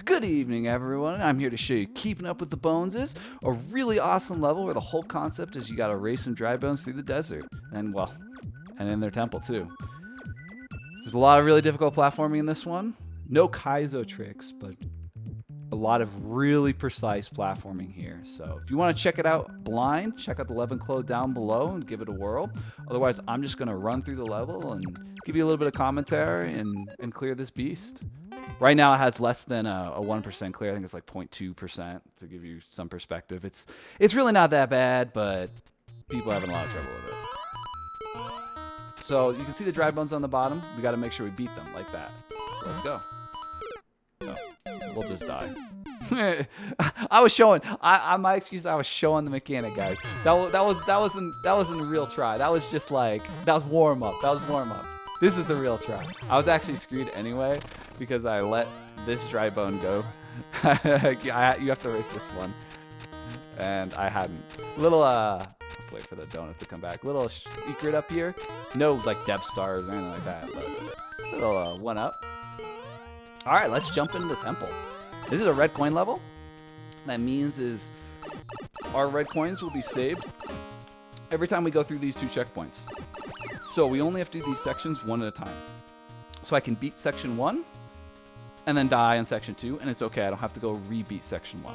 Good evening, everyone. I'm here to show you Keeping Up with the Boneses, a really awesome level where the whole concept is you gotta race some dry bones through the desert. And, well, and in their temple, too. There's a lot of really difficult platforming in this one. No Kaizo tricks, but a lot of really precise platforming here. So if you want to check it out blind, check out the level code down below and give it a whirl. Otherwise, I'm just going to run through the level and give you a little bit of commentary and clear this beast. Right now, it has less than a 1% clear. I think it's like 0.2% to give you some perspective. It's really not that bad, but people are having a lot of trouble with it. So you can see the dry bones on the bottom. We got to make sure we beat them like that. So let's go. Oh, we'll just die. I was showing. My excuse. I was showing the mechanic, guys. That wasn't a real try. That was just like that was warm up. This is the real try. I was actually screwed anyway because I let this dry bone go. You have to race this one, and I hadn't. Let's wait for the donut to come back. Little secret up here. No like depth stars or anything like that. But little one up. All right, let's jump into the temple. This is a red coin level. That means is our red coins will be saved every time we go through these 2 checkpoints. So we only have to do these sections one at a time. So I can beat section 1 and then die in section 2, and it's okay. I don't have to go re-beat section 1.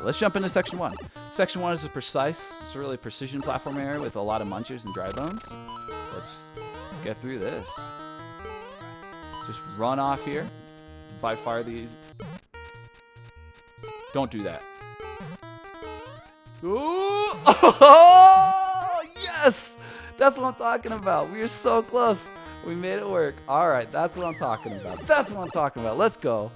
Let's jump into section 1. Section 1 is it's a really precision platform area with a lot of munchers and dry bones. Let's get through this. Just run off here. By far these. Don't do that. Ooh! Oh, yes! That's what I'm talking about. We are so close. We made it work. All right, that's what I'm talking about. Let's go.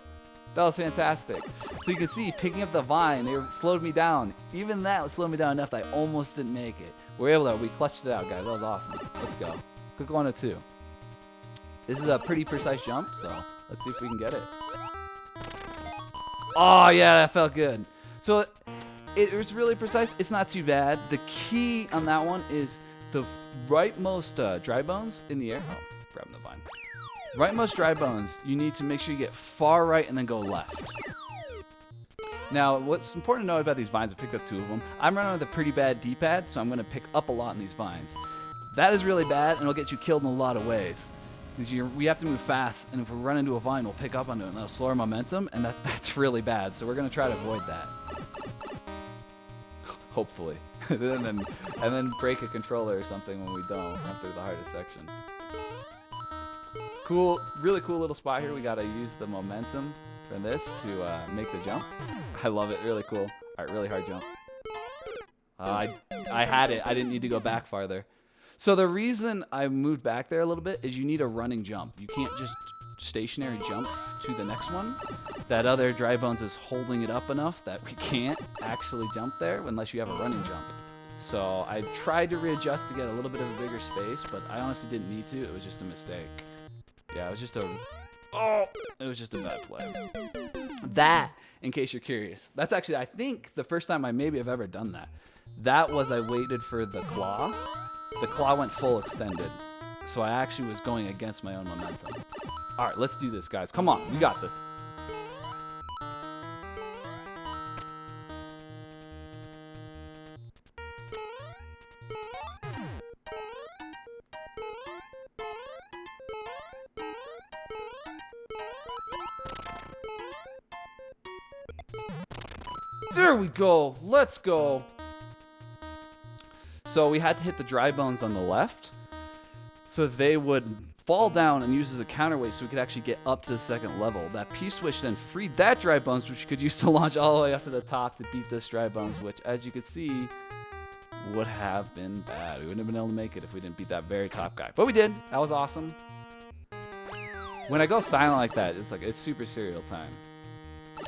That was fantastic. So you can see, picking up the vine, it slowed me down. Even that slowed me down enough that I almost didn't make it. We clutched it out, guys. That was awesome. Let's go. Click 1 and 2. This is a pretty precise jump, so let's see if we can get it. Oh, yeah, that felt good. So it was really precise. It's not too bad. The key on that one is the rightmost dry bones in the air. Oh, grabbing the vine. Rightmost dry bones, you need to make sure you get far right and then go left. Now, what's important to know about these vines, I picked up 2 of them. I'm running with a pretty bad D-pad, so I'm going to pick up a lot in these vines. That is really bad, and it'll get you killed in a lot of ways. We have to move fast, and if we run into a vine, we'll pick up onto it, and that'll slow our momentum, and that's really bad. So we're going to try to avoid that. Hopefully. and then break a controller or something when we don't after the hardest section. Cool, really cool little spot here. We got to use the momentum from this to make the jump. I love it, really cool. All right, really hard jump. I had it. I didn't need to go back farther. So the reason I moved back there a little bit is you need a running jump. You can't just stationary jump to the next one. That other dry bones is holding it up enough that we can't actually jump there unless you have a running jump. So I tried to readjust to get a little bit of a bigger space, but I honestly didn't need to. It was just a mistake. Yeah, it was just a bad play. That, in case you're curious, that's actually, I think, the first time I maybe have ever done that. That was I waited for the claw. The claw went full extended, so I actually was going against my own momentum. All right, let's do this, guys. Come on, we got this. There we go. Let's go. So we had to hit the dry bones on the left so they would fall down and use as a counterweight so we could actually get up to the second level. That P-switch then freed that dry bones, which you could use to launch all the way up to the top to beat this dry bones, which, as you can see, would have been bad. We wouldn't have been able to make it if we didn't beat that very top guy. But we did. That was awesome. When I go silent like that, it's super serial time.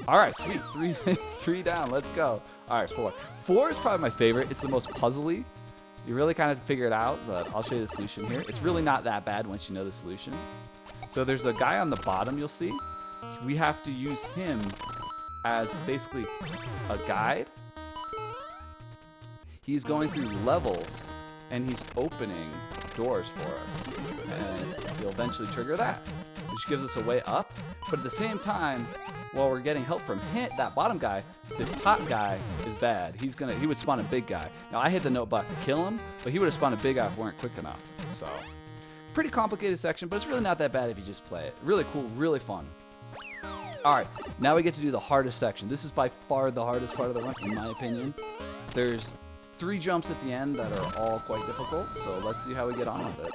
All right, sweet. Three down. Let's go. All right, 4. 4 is probably my favorite. It's the most puzzly. You really kind of figure it out, but I'll show you the solution here. It's really not that bad once you know the solution. So there's a guy on the bottom you'll see. We have to use him as basically a guide. He's going through levels, and he's opening doors for us. And he'll eventually trigger that. which gives us a way up. But at the same time, while we're getting help from that bottom guy, this top guy is bad. He would spawn a big guy. Now I hit the note block to kill him, but he would have spawned a big guy if we weren't quick enough. So pretty complicated section, but it's really not that bad if you just play it. Really cool, really fun. All right, now we get to do the hardest section. This is by far the hardest part of the run, in my opinion. There's 3 jumps at the end that are all quite difficult, so let's see how we get on with it.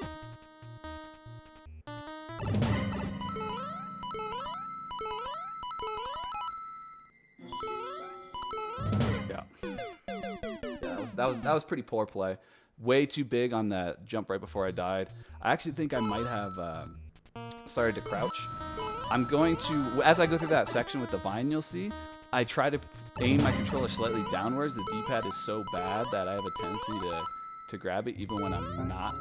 That was pretty poor play. Way too big on that jump right before I died. I actually think I might have started to crouch. I'm going to, as I go through that section with the vine, you'll see, I try to aim my controller slightly downwards. The D-pad is so bad that I have a tendency to grab it even when I'm not.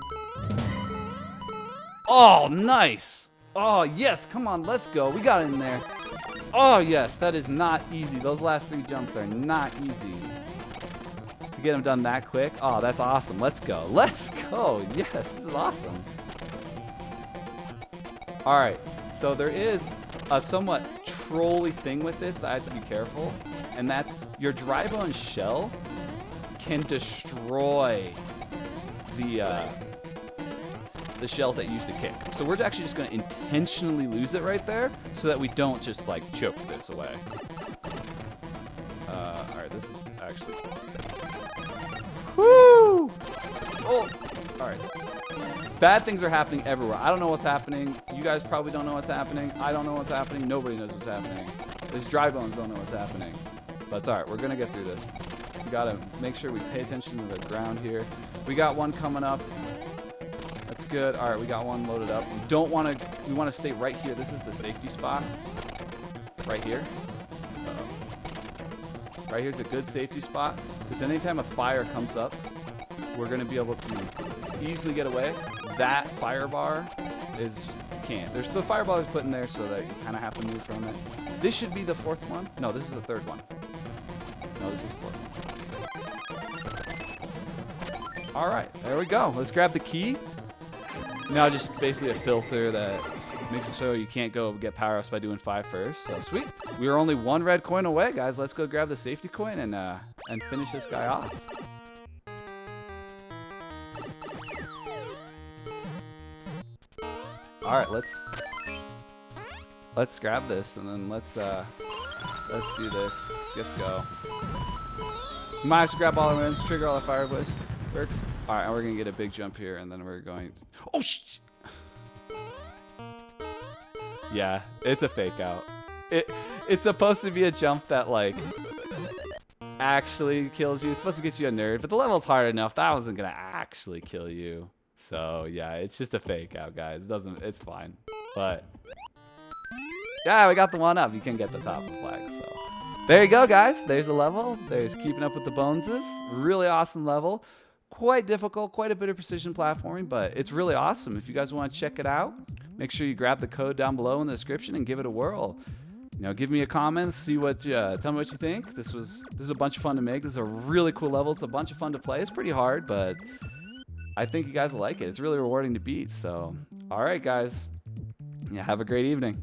Oh, nice. Oh, yes. Come on, let's go. We got it in there. Oh, yes. That is not easy. Those last 3 jumps are not easy. To get them done that quick. Oh, that's awesome. Let's go. Let's go. Yes, this is awesome. All right. So there is a somewhat trolly thing with this that I have to be careful. And that's your dry bone shell can destroy the shells that you use to kick. So we're actually just going to intentionally lose it right there so that we don't just like choke this away. All right, this is actually... Woo! Oh! All right. Bad things are happening everywhere. I don't know what's happening. You guys probably don't know what's happening. I don't know what's happening. Nobody knows what's happening. These dry bones don't know what's happening. But it's all right. We're going to get through this. We got to make sure we pay attention to the ground here. We got one coming up. That's good. All right, we got one loaded up. We don't want to, we want to stay right here. This is the safety spot. Right here. Right here's a good safety spot. Because anytime a fire comes up, we're going to be able to easily get away. That fire bar is, you can't. There's the fire bar is put in there so that you kind of have to move from it. This should be the 4th one. No, this is the 3rd one. No, this is the 4th one. All right, there we go. Let's grab the key. Now just basically a filter that makes it so you can't go get power-ups by doing 5 first. So sweet. We were only 1 red coin away, guys. Let's go grab the safety coin and finish this guy off. All right, let's grab this and then let's do this. Let's go. Might have to grab all the wins, trigger all the fireplace. Works. All right, and we're gonna get a big jump here, and then we're going to... Oh, shit! Yeah, it's a fake out. It's supposed to be a jump that, like, actually kills you. It's supposed to get you a nerd, but the level's hard enough. That wasn't gonna actually kill you. So, yeah, it's just a fake out, guys. It's fine. But, yeah, we got the one up. You can get the top of the flag, so... There you go, guys. There's a level. There's Keeping Up with the Bonses. Really awesome level. Quite difficult, quite a bit of precision platforming, but it's really awesome. If you guys want to check it out, make sure you grab the code down below in the description and give it a whirl. You know, give me a comment, see what tell me what you think. This is a bunch of fun to make. This is a really cool level. It's a bunch of fun to play. It's pretty hard, but I think you guys will like it. It's really rewarding to beat. So, all right, guys. Yeah, have a great evening.